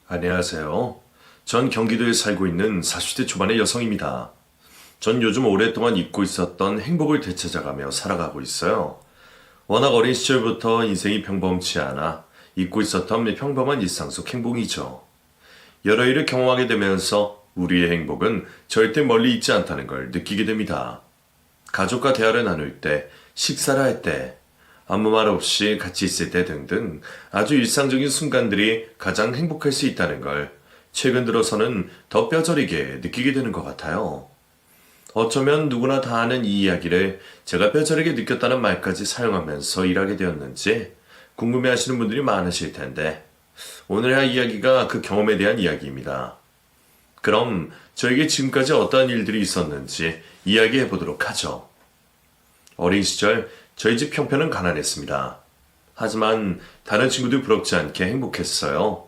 안녕하세요. 전 경기도에 살고 있는 40대 초반의 여성입니다. 전 요즘 오랫동안 잊고 있었던 행복을 되찾아가며 살아가고 있어요. 워낙 어린 시절부터 인생이 평범치 않아 잊고 있었던 평범한 일상 속 행복이죠. 여러 일을 경험하게 되면서 우리의 행복은 절대 멀리 있지 않다는 걸 느끼게 됩니다. 가족과 대화를 나눌 때, 식사를 할 때, 아무 말 없이 같이 있을 때 등등 아주 일상적인 순간들이 가장 행복할 수 있다는 걸 최근 들어서는 더 뼈저리게 느끼게 되는 것 같아요. 어쩌면 누구나 다 아는 이 이야기를 제가 뼈저리게 느꼈다는 말까지 사용하면서 일하게 되었는지 궁금해 하시는 분들이 많으실 텐데 오늘 할 이야기가 그 경험에 대한 이야기입니다. 그럼 저에게 지금까지 어떠한 일들이 있었는지 이야기해 보도록 하죠. 어린 시절 저희 집 형편은 가난했습니다. 하지만 다른 친구들 부럽지 않게 행복했어요.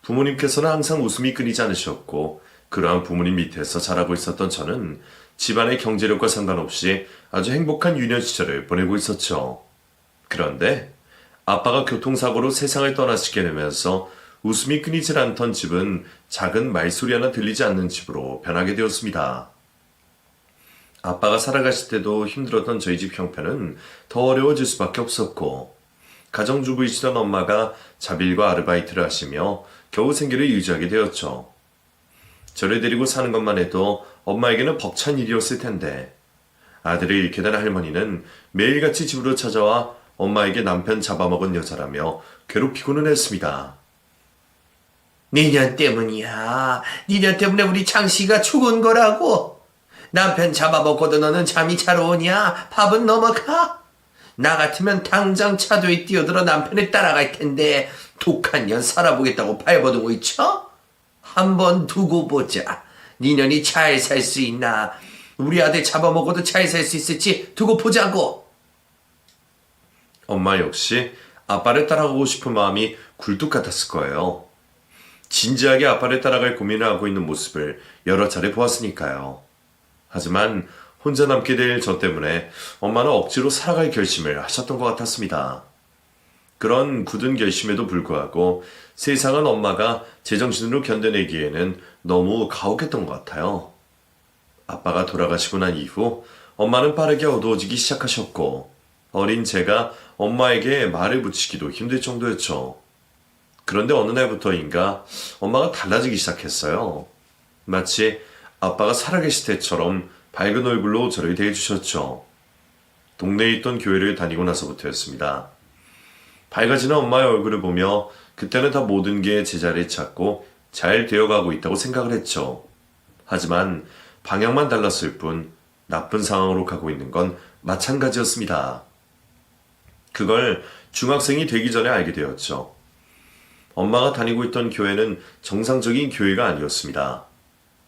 부모님께서는 항상 웃음이 끊이지 않으셨고 그러한 부모님 밑에서 자라고 있었던 저는 집안의 경제력과 상관없이 아주 행복한 유년 시절을 보내고 있었죠. 그런데 아빠가 교통사고로 세상을 떠나시게 되면서 웃음이 끊이질 않던 집은 작은 말소리 하나 들리지 않는 집으로 변하게 되었습니다. 아빠가 살아가실 때도 힘들었던 저희 집 형편은 더 어려워질 수밖에 없었고 가정주부이시던 엄마가 자빌과 아르바이트를 하시며 겨우 생계를 유지하게 되었죠. 저를 데리고 사는 것만 해도 엄마에게는 벅찬 일이었을 텐데 아들을 잃게 된 할머니는 매일같이 집으로 찾아와 엄마에게 남편 잡아먹은 여자라며 괴롭히고는 했습니다. 니년 때문이야. 니년 때문에 우리 장씨가 죽은 거라고. 남편 잡아먹고도 너는 잠이 잘 오냐? 밥은 넘어가? 나 같으면 당장 차도에 뛰어들어 남편을 따라갈 텐데 독한 년 살아보겠다고 발버둥을 쳐? 한번 두고 보자. 니년이 잘 살 수 있나? 우리 아들 잡아먹어도 잘 살 수 있을지 두고 보자고. 엄마 역시 아빠를 따라가고 싶은 마음이 굴뚝 같았을 거예요. 진지하게 아빠를 따라갈 고민을 하고 있는 모습을 여러 차례 보았으니까요. 하지만 혼자 남게 될 저 때문에 엄마는 억지로 살아갈 결심을 하셨던 것 같았습니다. 그런 굳은 결심에도 불구하고 세상은 엄마가 제정신으로 견뎌내기에는 너무 가혹했던 것 같아요. 아빠가 돌아가시고 난 이후 엄마는 빠르게 어두워지기 시작하셨고 어린 제가 엄마에게 말을 붙이기도 힘들 정도였죠. 그런데 어느 날부터인가 엄마가 달라지기 시작했어요. 마치 아빠가 살아계실 때처럼 밝은 얼굴로 저를 대해주셨죠. 동네에 있던 교회를 다니고 나서부터였습니다. 밝아지는 엄마의 얼굴을 보며 그때는 다 모든 게 제자리에 찾고 잘 되어가고 있다고 생각을 했죠. 하지만 방향만 달랐을 뿐 나쁜 상황으로 가고 있는 건 마찬가지였습니다. 그걸 중학생이 되기 전에 알게 되었죠. 엄마가 다니고 있던 교회는 정상적인 교회가 아니었습니다.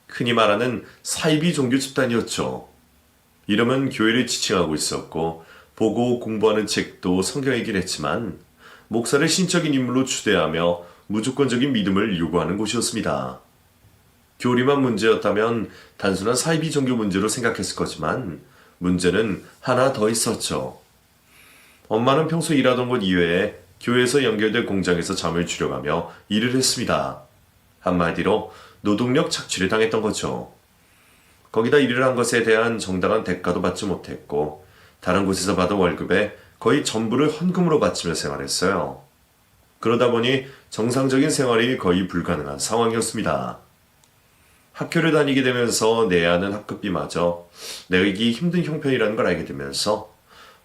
흔히 말하는 사이비 종교 집단이었죠. 이러면 교회를 지칭하고 있었고 보고 공부하는 책도 성경이긴 했지만 목사를 신적인 인물로 추대하며 무조건적인 믿음을 요구하는 곳이었습니다. 교리만 문제였다면 단순한 사이비 종교 문제로 생각했을 거지만 문제는 하나 더 있었죠. 엄마는 평소 일하던 곳 이외에 교회에서 연결된 공장에서 잠을 줄여가며 일을 했습니다. 한마디로 노동력 착취를 당했던 거죠. 거기다 일을 한 것에 대한 정당한 대가도 받지 못했고 다른 곳에서 받은 월급의 거의 전부를 헌금으로 바치며 생활했어요. 그러다 보니 정상적인 생활이 거의 불가능한 상황이었습니다. 학교를 다니게 되면서 내야 하는 학급비마저 내기 힘든 형편이라는 걸 알게 되면서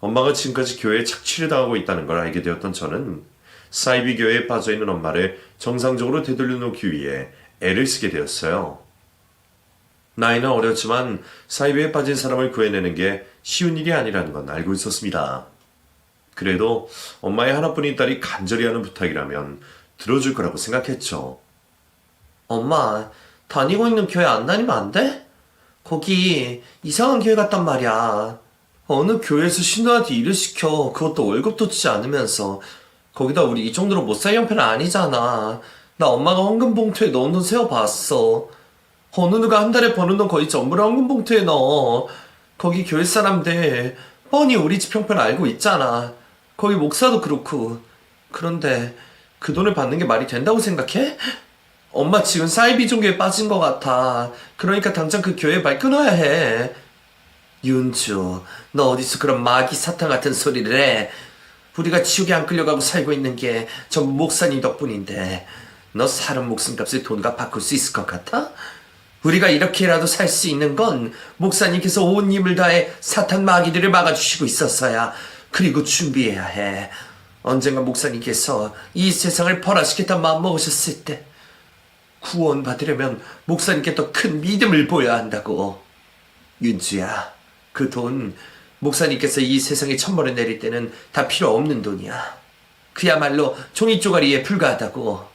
엄마가 지금까지 교회에 착취를 당하고 있다는 걸 알게 되었던 저는 사이비 교회에 빠져있는 엄마를 정상적으로 되돌려 놓기 위해 애를 쓰게 되었어요. 나이는 어렸지만 사이비에 빠진 사람을 구해내는 게 쉬운 일이 아니라는 건 알고 있었습니다. 그래도 엄마의 하나뿐인 딸이 간절히 하는 부탁이라면 들어줄 거라고 생각했죠. 엄마, 다니고 있는 교회 안 다니면 안 돼? 거기 이상한 교회 같단 말이야. 어느 교회에서 신도한테 일을 시켜. 그것도 월급도 주지 않으면서. 거기다 우리 이 정도로 못 살 형편은 아니잖아. 나 엄마가 헌금 봉투에 넣은 돈 세어봤어. 어느 누가 한 달에 버는 돈 거의 전부를 헌금 봉투에 넣어. 거기 교회 사람들 뻔히 우리 집 형편 알고 있잖아. 거기 목사도 그렇고. 그런데 그 돈을 받는 게 말이 된다고 생각해? 엄마 지금 사이비 종교에 빠진 것 같아. 그러니까 당장 그 교회 말 끊어야 해. 윤주, 너 어디서 그런 마귀 사탄 같은 소리를 해? 우리가 지옥에 안 끌려가고 살고 있는 게 전부 목사님 덕분인데 너 사람 목숨값을 돈과 바꿀 수 있을 것 같아? 우리가 이렇게라도 살 수 있는 건 목사님께서 온 힘을 다해 사탄 마귀들을 막아주시고 있었어야. 그리고 준비해야 해. 언젠가 목사님께서 이 세상을 벌하시겠다 마음먹으셨을 때 구원받으려면 목사님께 더 큰 믿음을 보여야 한다고. 윤주야, 그 돈 목사님께서 이 세상에 천벌을 내릴 때는 다 필요 없는 돈이야. 그야말로 종이 쪼가리에 불과하다고.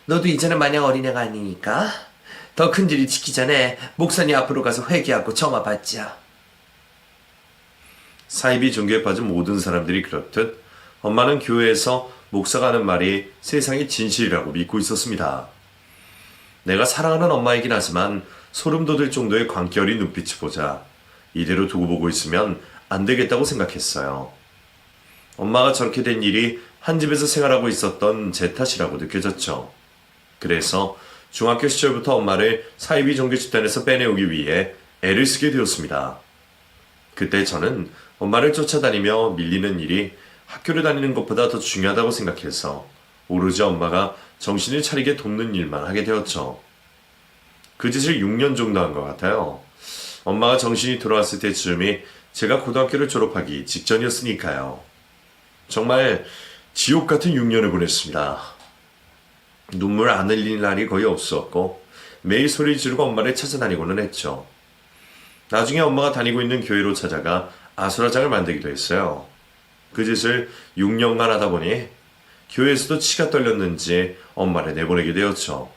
너도 이제는 마냥 어린애가 아니니까 더 큰 일을 지키기 전에 목사님 앞으로 가서 회개하고 점화 받자. 사이비 종교에 빠진 모든 사람들이 그렇듯 엄마는 교회에서 목사가 하는 말이 세상의 진실이라고 믿고 있었습니다. 내가 사랑하는 엄마이긴 하지만 소름 돋을 정도의 광기 어린 눈빛을 보자 이대로 두고 보고 있으면 안 되겠다고 생각했어요. 엄마가 저렇게 된 일이 한 집에서 생활하고 있었던 제 탓이라고 느껴졌죠. 그래서 중학교 시절부터 엄마를 사이비 종교 집단에서 빼내오기 위해 애를 쓰게 되었습니다. 그때 저는 엄마를 쫓아다니며 밀리는 일이 학교를 다니는 것보다 더 중요하다고 생각해서 오로지 엄마가 정신을 차리게 돕는 일만 하게 되었죠. 그 짓을 6년 정도 한 것 같아요. 엄마가 정신이 돌아왔을 때쯤이 제가 고등학교를 졸업하기 직전이었으니까요. 정말 지옥 같은 6년을 보냈습니다. 눈물 안 흘릴 날이 거의 없었고 매일 소리 지르고 엄마를 찾아다니고는 했죠. 나중에 엄마가 다니고 있는 교회로 찾아가 아수라장을 만들기도 했어요. 그 짓을 6년간 하다 보니 교회에서도 치가 떨렸는지 엄마를 내보내게 되었죠.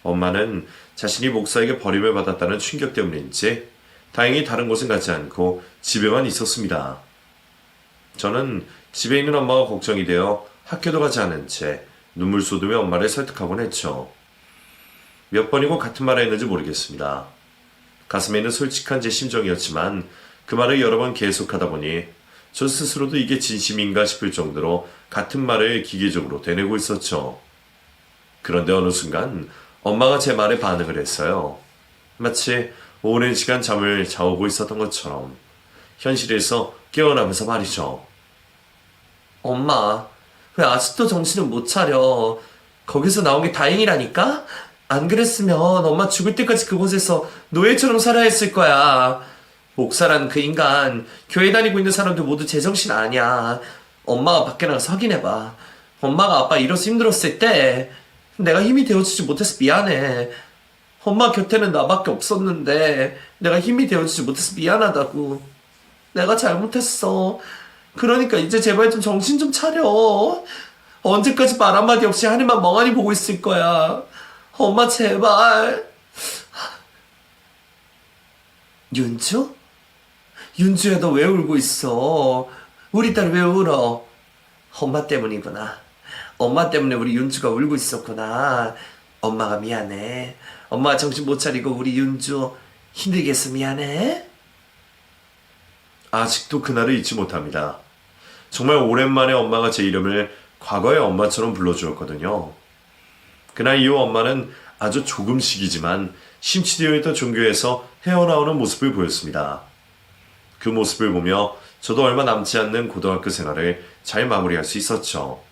엄마는 자신이 목사에게 버림을 받았다는 충격 때문인지 다행히 다른 곳은 가지 않고 집에만 있었습니다. 저는 집에 있는 엄마가 걱정이 되어 학교도 가지 않은 채 눈물 쏟으며 엄마를 설득하곤 했죠. 몇 번이고 같은 말을 했는지 모르겠습니다. 가슴에 있는 솔직한 제 심정이었지만 그 말을 여러 번 계속하다 보니 저 스스로도 이게 진심인가 싶을 정도로 같은 말을 기계적으로 되뇌고 있었죠. 그런데 어느 순간 엄마가 제 말에 반응을 했어요. 마치 오랜 시간 잠을 자오고 있었던 것처럼 현실에서 깨어나면서 말이죠. 엄마, 왜 아직도 정신을 못 차려? 거기서 나온 게 다행이라니까? 안 그랬으면 엄마 죽을 때까지 그곳에서 노예처럼 살아야 했을 거야. 목사란 그 인간, 교회 다니고 있는 사람들 모두 제정신 아니야. 엄마가 밖에 나가서 확인해봐. 엄마가 아빠 이뤄서 힘들었을 때 내가 힘이 되어주지 못해서 미안해. 엄마 곁에는 나밖에 없었는데 내가 힘이 되어주지 못해서 미안하다고. 내가 잘못했어. 그러니까 이제 제발 좀 정신 좀 차려. 언제까지 말 한마디 없이 하늘만 멍하니 보고 있을 거야. 엄마 제발. 윤주? 윤주야, 너 왜 울고 있어? 우리 딸 왜 울어? 엄마 때문이구나. 엄마 때문에 우리 윤주가 울고 있었구나. 엄마가 미안해. 엄마가 정신 못 차리고 우리 윤주 힘들게 해서 미안해. 아직도 그날을 잊지 못합니다. 정말 오랜만에 엄마가 제 이름을 과거의 엄마처럼 불러주었거든요. 그날 이후 엄마는 아주 조금씩이지만 심취되어 있던 종교에서 헤어나오는 모습을 보였습니다. 그 모습을 보며 저도 얼마 남지 않는 고등학교 생활을 잘 마무리할 수 있었죠.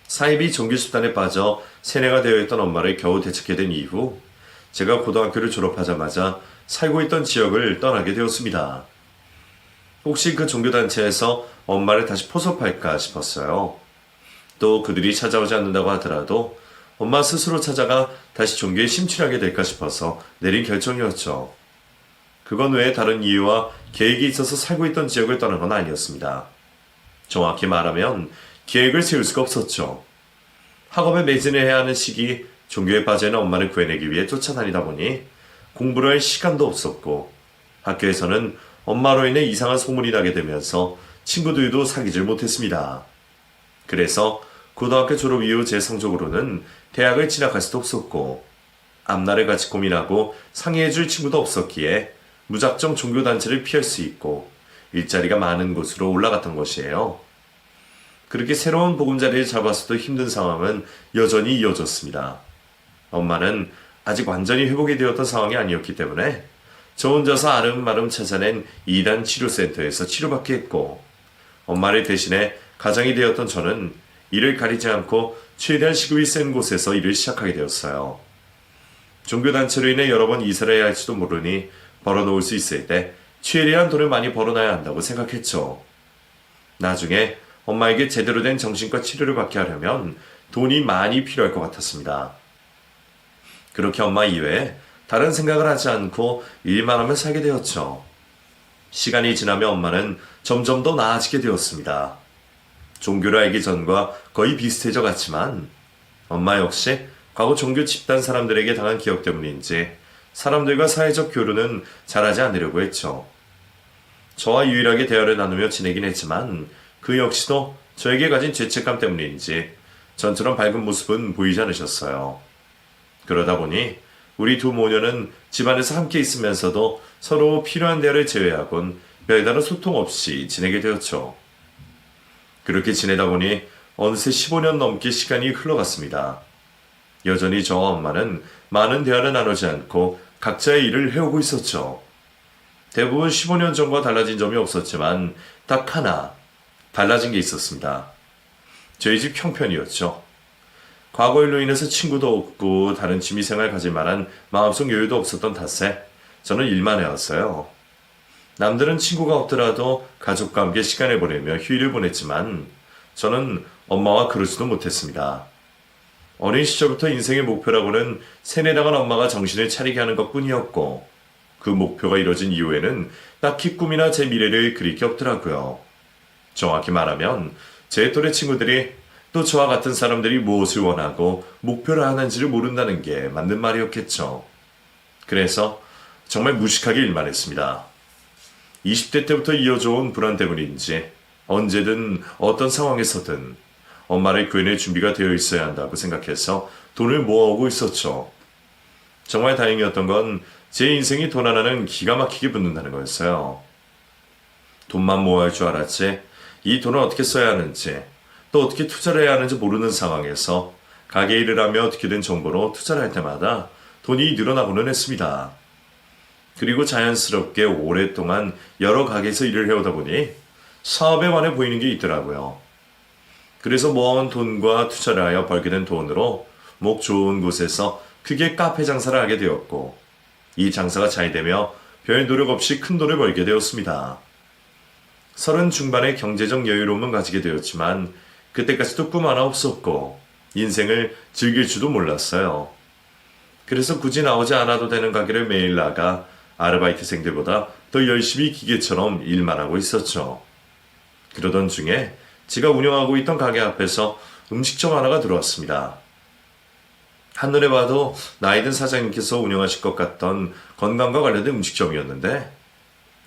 사이비 종교 집단에 빠져 세뇌가 되어 있던 엄마를 겨우 되찾게 된 이후 제가 고등학교를 졸업하자마자 살고 있던 지역을 떠나게 되었습니다. 혹시 그 종교단체에서 엄마를 다시 포섭할까 싶었어요. 또 그들이 찾아오지 않는다고 하더라도 엄마 스스로 찾아가 다시 종교에 심취하게 될까 싶어서 내린 결정이었죠. 그건 외에 다른 이유와 계획이 있어서 살고 있던 지역을 떠난 건 아니었습니다. 정확히 말하면 계획을 세울 수가 없었죠. 학업에 매진을 해야 하는 시기 종교에 빠져있는 엄마를 구해내기 위해 쫓아다니다 보니 공부를 할 시간도 없었고 학교에서는 엄마로 인해 이상한 소문이 나게 되면서 친구들도 사귀질 못했습니다. 그래서 고등학교 졸업 이후 제 성적으로는 대학을 진학할 수도 없었고 앞날을 같이 고민하고 상의해줄 친구도 없었기에 무작정 종교단체를 피할 수 있고 일자리가 많은 곳으로 올라갔던 것이에요. 그렇게 새로운 보금자리를 잡았어도 힘든 상황은 여전히 이어졌습니다. 엄마는 아직 완전히 회복이 되었던 상황이 아니었기 때문에 저 혼자서 아름아름 찾아낸 2단 치료센터에서 치료받게 했고, 엄마를 대신해 가장이 되었던 저는 이를 가리지 않고 최대한 시급이 센 곳에서 일을 시작하게 되었어요. 종교단체로 인해 여러 번 이사를 해야 할지도 모르니 벌어놓을 수 있을 때 최대한 돈을 많이 벌어놔야 한다고 생각했죠. 나중에 엄마에게 제대로 된 정신과 치료를 받게 하려면 돈이 많이 필요할 것 같았습니다. 그렇게 엄마 이외에 다른 생각을 하지 않고 일만 하며 살게 되었죠. 시간이 지나며 엄마는 점점 더 나아지게 되었습니다. 종교를 알기 전과 거의 비슷해져 갔지만 엄마 역시 과거 종교 집단 사람들에게 당한 기억 때문인지 사람들과 사회적 교류는 잘하지 않으려고 했죠. 저와 유일하게 대화를 나누며 지내긴 했지만 그 역시도 저에게 가진 죄책감 때문인지 전처럼 밝은 모습은 보이지 않으셨어요. 그러다 보니 우리 두 모녀는 집안에서 함께 있으면서도 서로 필요한 대화를 제외하곤 별다른 소통 없이 지내게 되었죠. 그렇게 지내다 보니 어느새 15년 넘게 시간이 흘러갔습니다. 여전히 저와 엄마는 많은 대화를 나누지 않고 각자의 일을 해오고 있었죠. 대부분 15년 전과 달라진 점이 없었지만 딱 하나 달라진 게 있었습니다. 저희 집 형편이었죠. 과거 일로 인해서 친구도 없고 다른 취미생활 가질 만한 마음속 여유도 없었던 탓에 저는 일만 해왔어요. 남들은 친구가 없더라도 가족과 함께 시간을 보내며 휴일을 보냈지만 저는 엄마와 그러지도 못했습니다. 어린 시절부터 인생의 목표라고는 세뇌당한 엄마가 정신을 차리게 하는 것뿐이었고, 그 목표가 이뤄진 이후에는 딱히 꿈이나 제 미래를 그릴 게 없더라고요. 정확히 말하면 제 또래 친구들이 또 저와 같은 사람들이 무엇을 원하고 목표를 하는지를 모른다는 게 맞는 말이었겠죠. 그래서 정말 무식하게 일만 했습니다. 20대 때부터 이어져온 불안 때문인지 언제든 어떤 상황에서든 엄마를 구해낼 준비가 되어 있어야 한다고 생각해서 돈을 모아오고 있었죠. 정말 다행이었던 건 제 인생이 돈 하나는 기가 막히게 붙는다는 거였어요. 돈만 모아야 할 줄 알았지 이 돈을 어떻게 써야 하는지 또 어떻게 투자를 해야 하는지 모르는 상황에서 가게 일을 하며 얻게 된 정보로 투자를 할 때마다 돈이 늘어나고는 했습니다. 그리고 자연스럽게 오랫동안 여러 가게에서 일을 해오다 보니 사업에 관해 보이는 게 있더라고요. 그래서 모아온 돈과 투자를 하여 벌게 된 돈으로 목 좋은 곳에서 크게 카페 장사를 하게 되었고, 이 장사가 잘 되며 별 노력 없이 큰 돈을 벌게 되었습니다. 30 중반의 경제적 여유로움은 가지게 되었지만 그때까지도 꿈 하나 없었고 인생을 즐길 줄도 몰랐어요. 그래서 굳이 나오지 않아도 되는 가게를 매일 나가 아르바이트생들보다 더 열심히 기계처럼 일만 하고 있었죠. 그러던 중에 제가 운영하고 있던 가게 앞에서 음식점 하나가 들어왔습니다. 한눈에 봐도 나이든 사장님께서 운영하실 것 같던 건강과 관련된 음식점이었는데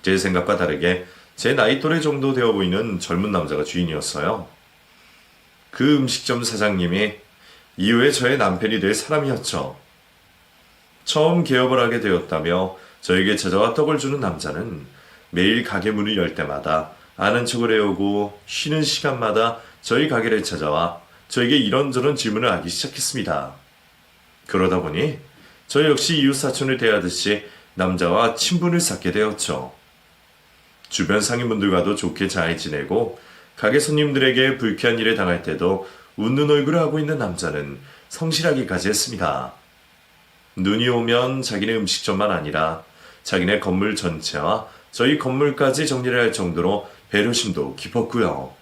제 생각과 다르게 제 나이 또래 정도 되어 보이는 젊은 남자가 주인이었어요. 그 음식점 사장님이 이후에 저의 남편이 될 사람이었죠. 처음 개업을 하게 되었다며 저에게 찾아와 떡을 주는 남자는 매일 가게 문을 열 때마다 아는 척을 해오고 쉬는 시간마다 저희 가게를 찾아와 저에게 이런저런 질문을 하기 시작했습니다. 그러다 보니 저 역시 이웃사촌을 대하듯이 남자와 친분을 쌓게 되었죠. 주변 상인분들과도 좋게 잘 지내고 가게 손님들에게 불쾌한 일에 당할 때도 웃는 얼굴을 하고 있는 남자는 성실하기까지 했습니다. 눈이 오면 자기네 음식점만 아니라 자기네 건물 전체와 저희 건물까지 정리를 할 정도로 배려심도 깊었고요.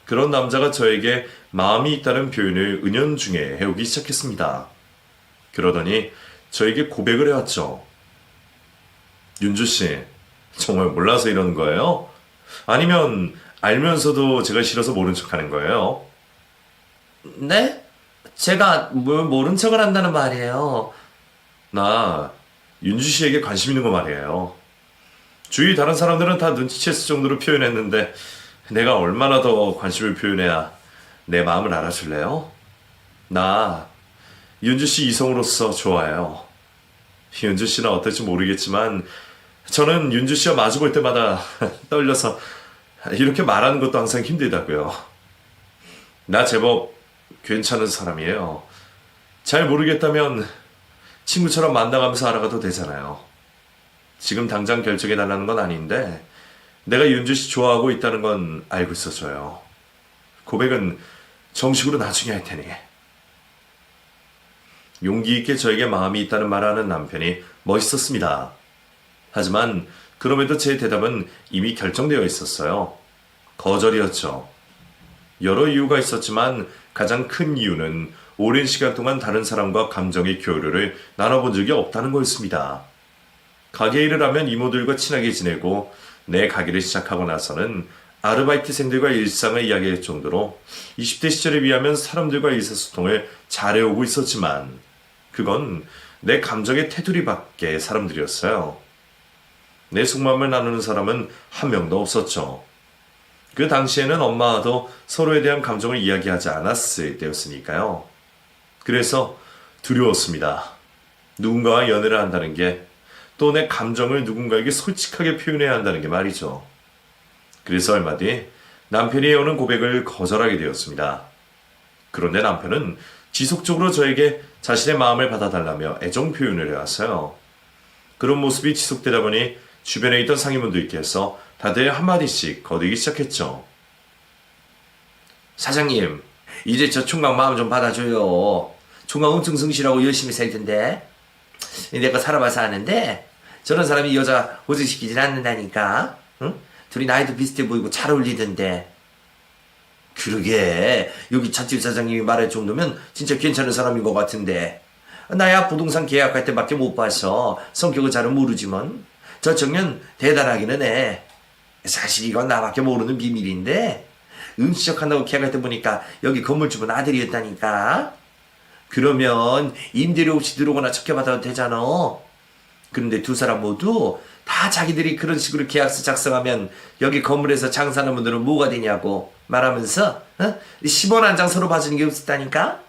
그런 남자가 저에게 마음이 있다는 표현을 은연중에 해오기 시작했습니다. 그러더니 저에게 고백을 해왔죠. 윤주씨, 정말 몰라서 이러는 거예요? 아니면 알면서도 제가 싫어서 모른 척하는 거예요? 네? 제가 뭘 모른 척을 한다는 말이에요. 나 윤주씨에게 관심 있는 거 말이에요. 주위 다른 사람들은 다 눈치챘을 정도로 표현했는데 내가 얼마나 더 관심을 표현해야 내 마음을 알아줄래요? 나 윤주씨 이성으로서 좋아해요. 윤주씨는 어떨지 모르겠지만 저는 윤주씨와 마주볼 때마다 떨려서 이렇게 말하는 것도 항상 힘들다고요. 나 제법 괜찮은 사람이에요. 잘 모르겠다면 친구처럼 만나가면서 알아가도 되잖아요. 지금 당장 결정해달라는 건 아닌데 내가 윤주 씨 좋아하고 있다는 건 알고 있었어요. 고백은 정식으로 나중에 할 테니. 용기 있게 저에게 마음이 있다는 말을 하는 남편이 멋있었습니다. 하지만 그럼에도 제 대답은 이미 결정되어 있었어요. 거절이었죠. 여러 이유가 있었지만 가장 큰 이유는 오랜 시간 동안 다른 사람과 감정의 교류를 나눠본 적이 없다는 거였습니다. 가게 일을 하면 이모들과 친하게 지내고 내 가게를 시작하고 나서는 아르바이트생들과 일상을 이야기할 정도로 20대 시절에 비하면 사람들과 의사소통을 잘해오고 있었지만 그건 내 감정의 테두리밖에 사람들이었어요. 내 속마음을 나누는 사람은 한 명도 없었죠. 그 당시에는 엄마와도 서로에 대한 감정을 이야기하지 않았을 때였으니까요. 그래서 두려웠습니다. 누군가와 연애를 한다는 게, 또 내 감정을 누군가에게 솔직하게 표현해야 한다는 게 말이죠. 그래서 얼마 뒤 남편이 해오는 고백을 거절하게 되었습니다. 그런데 남편은 지속적으로 저에게 자신의 마음을 받아달라며 애정 표현을 해왔어요. 그런 모습이 지속되다 보니 주변에 있던 상인분들께서 다들 한마디씩 거두기 시작했죠. 사장님, 이제 저 총각 마음 좀 받아줘요. 총각 엄청 성실하고 열심히 살 텐데. 내가 살아봐서 아는데 저런 사람이 여자 고집시키진 않는다니까. 응? 둘이 나이도 비슷해 보이고 잘 어울리던데. 그러게, 여기 찻집 사장님이 말할 정도면 진짜 괜찮은 사람인 것 같은데. 나야 부동산 계약할 때밖에 못 봐서 성격은 잘은 모르지만 저 청년 대단하기는 해. 사실 이건 나밖에 모르는 비밀인데 음식적한다고 계약할 때 보니까 여기 건물주분 아들이었다니까. 그러면 임대료 없이 들어오거나 척해받아도 되잖아. 그런데 두 사람 모두 다 자기들이 그런 식으로 계약서 작성하면 여기 건물에서 장사하는 분들은 뭐가 되냐고 말하면서 10원 한 장 서로 봐주는 게 없었다니까.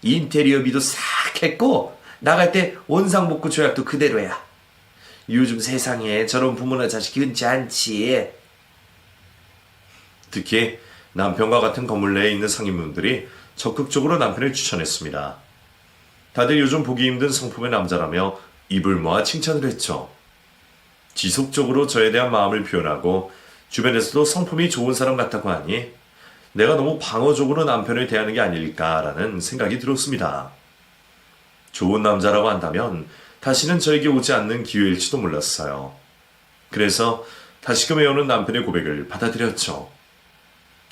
인테리어비도 싹 했고 나갈 때 원상복구 조약도 그대로야. 요즘 세상에 저런 부모나 자식이 흔치 않지. 특히 남편과 같은 건물 내에 있는 상인분들이 적극적으로 남편을 추천했습니다. 다들 요즘 보기 힘든 성품의 남자라며 입을 모아 칭찬을 했죠. 지속적으로 저에 대한 마음을 표현하고 주변에서도 성품이 좋은 사람 같다고 하니 내가 너무 방어적으로 남편을 대하는 게 아닐까라는 생각이 들었습니다. 좋은 남자라고 한다면 다시는 저에게 오지 않는 기회일지도 몰랐어요. 그래서 다시금 해오는 남편의 고백을 받아들였죠.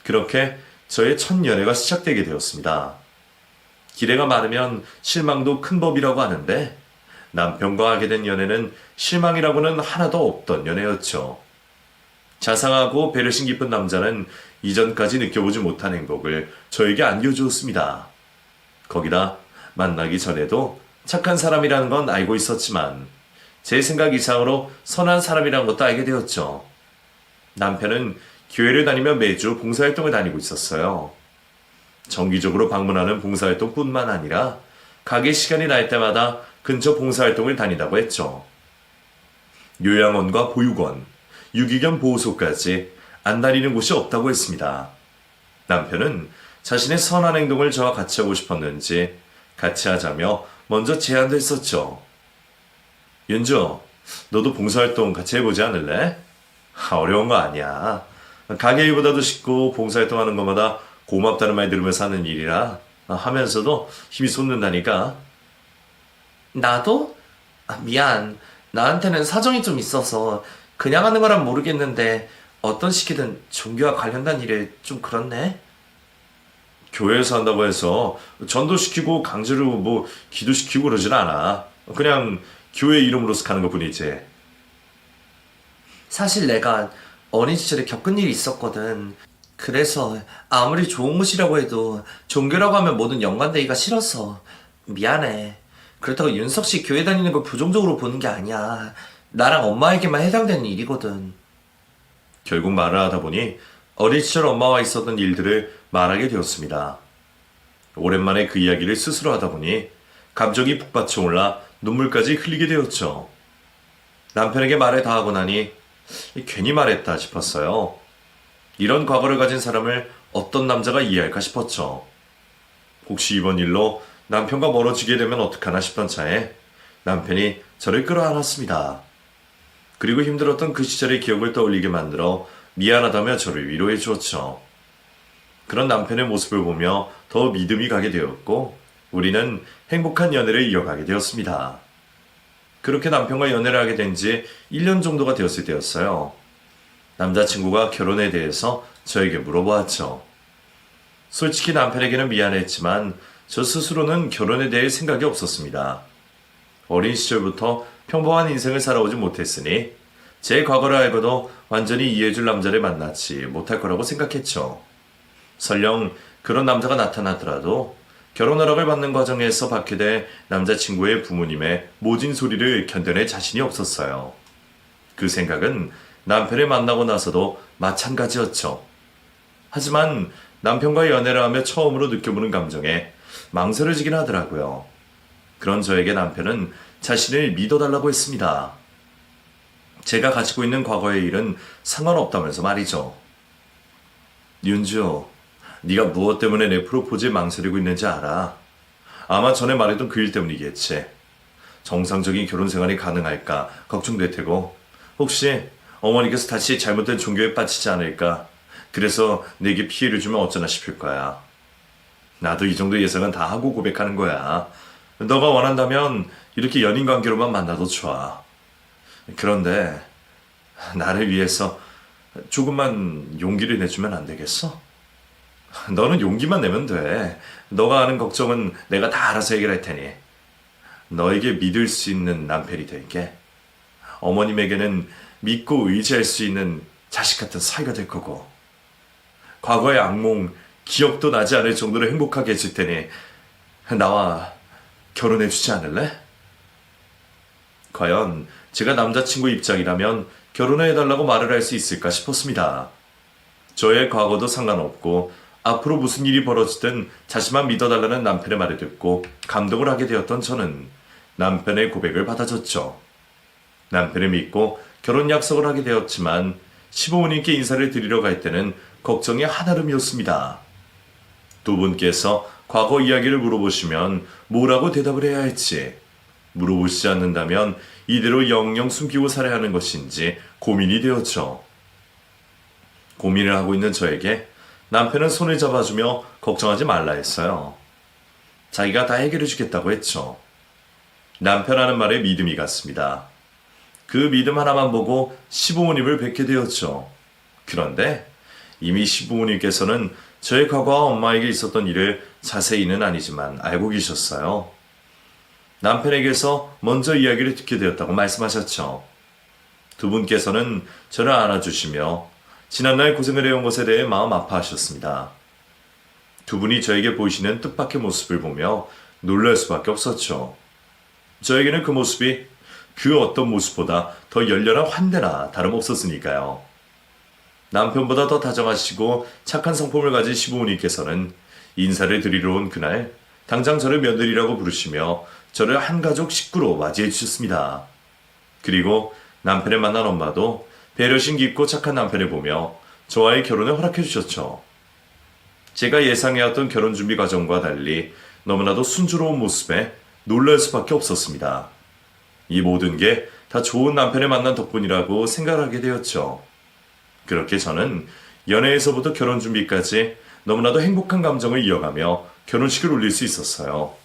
그렇게 저의 첫 연애가 시작되게 되었습니다. 기대가 많으면 실망도 큰 법이라고 하는데 남편과 하게 된 연애는 실망이라고는 하나도 없던 연애였죠. 자상하고 배려심 깊은 남자는 이전까지 느껴보지 못한 행복을 저에게 안겨주었습니다. 거기다 만나기 전에도 착한 사람이라는 건 알고 있었지만 제 생각 이상으로 선한 사람이라는 것도 알게 되었죠. 남편은 교회를 다니며 매주 봉사활동을 다니고 있었어요. 정기적으로 방문하는 봉사활동뿐만 아니라 가게 시간이 날 때마다 근처 봉사활동을 다니다고 했죠. 요양원과 보육원, 유기견 보호소까지 안 다니는 곳이 없다고 했습니다. 남편은 자신의 선한 행동을 저와 같이 하고 싶었는지 같이 하자며 먼저 제안도 했었죠. 윤주, 너도 봉사활동 같이 해보지 않을래? 어려운 거 아니야. 가게 일보다도 쉽고 봉사활동하는 것마다 고맙다는 말 들으면서 하는 일이라 하면서도 힘이 솟는다니까. 나도? 미안. 나한테는 사정이 좀 있어서 그냥 하는 거란 모르겠는데 어떤 시기든 종교와 관련된 일에 좀 그렇네. 교회에서 한다고 해서 전도시키고 강제로 기도시키고 그러진 않아. 그냥 교회 이름으로서 가는 것 뿐이지. 사실 내가 어린 시절에 겪은 일이 있었거든. 그래서 아무리 좋은 곳이라고 해도 종교라고 하면 모든 연관되기가 싫어서 미안해. 그렇다고 윤석 씨 교회 다니는 걸 부정적으로 보는 게 아니야. 나랑 엄마에게만 해당되는 일이거든. 결국 말을 하다 보니 어린 시절 엄마와 있었던 일들을 말하게 되었습니다. 오랜만에 그 이야기를 스스로 하다 보니 감정이 북받쳐 올라 눈물까지 흘리게 되었죠. 남편에게 말을 다 하고 나니 괜히 말했다 싶었어요. 이런 과거를 가진 사람을 어떤 남자가 이해할까 싶었죠. 혹시 이번 일로 남편과 멀어지게 되면 어떡하나 싶던 차에 남편이 저를 끌어안았습니다. 그리고 힘들었던 그 시절의 기억을 떠올리게 만들어 미안하다며 저를 위로해 주었죠. 그런 남편의 모습을 보며 더 믿음이 가게 되었고 우리는 행복한 연애를 이어가게 되었습니다. 그렇게 남편과 연애를 하게 된 지 1년 정도가 되었을 때였어요. 남자친구가 결혼에 대해서 저에게 물어보았죠. 솔직히 남편에게는 미안했지만 저 스스로는 결혼에 대해 생각이 없었습니다. 어린 시절부터 평범한 인생을 살아오지 못했으니 제 과거를 알고도 완전히 이해해줄 남자를 만나지 못할 거라고 생각했죠. 설령 그런 남자가 나타나더라도 결혼 허락을 받는 과정에서 받게 될 남자친구의 부모님의 모진 소리를 견뎌낼 자신이 없었어요. 그 생각은 남편을 만나고 나서도 마찬가지였죠. 하지만 남편과 연애를 하며 처음으로 느껴보는 감정에 망설여지긴 하더라고요. 그런 저에게 남편은 자신을 믿어달라고 했습니다. 제가 가지고 있는 과거의 일은 상관없다면서 말이죠. 윤주, 네가 무엇 때문에 내 프로포즈에 망설이고 있는지 알아? 아마 전에 말했던 그 일 때문이겠지. 정상적인 결혼 생활이 가능할까 걱정될 테고 혹시 어머니께서 다시 잘못된 종교에 빠지지 않을까 그래서 내게 피해를 주면 어쩌나 싶을 거야. 나도 이 정도 예상은 다 하고 고백하는 거야. 너가 원한다면 이렇게 연인 관계로만 만나도 좋아. 그런데 나를 위해서 조금만 용기를 내주면 안 되겠어? 너는 용기만 내면 돼. 너가 하는 걱정은 내가 다 알아서 해결할 테니. 너에게 믿을 수 있는 남편이 될게. 어머님에게는 믿고 의지할 수 있는 자식 같은 사이가 될 거고. 과거의 악몽, 기억도 나지 않을 정도로 행복하게 해줄 테니 나와 결혼해주지 않을래? 과연 제가 남자친구 입장이라면 결혼해달라고 말을 할 수 있을까 싶었습니다. 저의 과거도 상관없고 앞으로 무슨 일이 벌어지든 자신만 믿어달라는 남편의 말을 듣고 감동을 하게 되었던 저는 남편의 고백을 받아줬죠. 남편을 믿고 결혼 약속을 하게 되었지만 시부모님께 인사를 드리러 갈 때는 걱정이 한아름이었습니다. 두 분께서 과거 이야기를 물어보시면 뭐라고 대답을 해야 할지, 물어보시지 않는다면 이대로 영영 숨기고 살아야 하는 것인지 고민이 되었죠. 고민을 하고 있는 저에게 남편은 손을 잡아주며 걱정하지 말라 했어요. 자기가 다 해결해 주겠다고 했죠. 남편 하는 말에 믿음이 갔습니다. 그 믿음 하나만 보고 시부모님을 뵙게 되었죠. 그런데 이미 시부모님께서는 저의 과거와 엄마에게 있었던 일을 자세히는 아니지만 알고 계셨어요. 남편에게서 먼저 이야기를 듣게 되었다고 말씀하셨죠. 두 분께서는 저를 안아주시며 지난날 고생을 해온 것에 대해 마음 아파하셨습니다. 두 분이 저에게 보이시는 뜻밖의 모습을 보며 놀랄 수밖에 없었죠. 저에게는 그 모습이 그 어떤 모습보다 더 열렬한 환대나 다름없었으니까요. 남편보다 더 다정하시고 착한 성품을 가진 시부모님께서는 인사를 드리러 온 그날 당장 저를 며느리라고 부르시며 저를 한 가족 식구로 맞이해 주셨습니다. 그리고 남편을 만난 엄마도 배려심 깊고 착한 남편을 보며 저와의 결혼을 허락해 주셨죠. 제가 예상해왔던 결혼 준비 과정과 달리 너무나도 순조로운 모습에 놀랄 수밖에 없었습니다. 이 모든 게 다 좋은 남편을 만난 덕분이라고 생각하게 되었죠. 그렇게 저는 연애에서부터 결혼 준비까지 너무나도 행복한 감정을 이어가며 결혼식을 올릴 수 있었어요.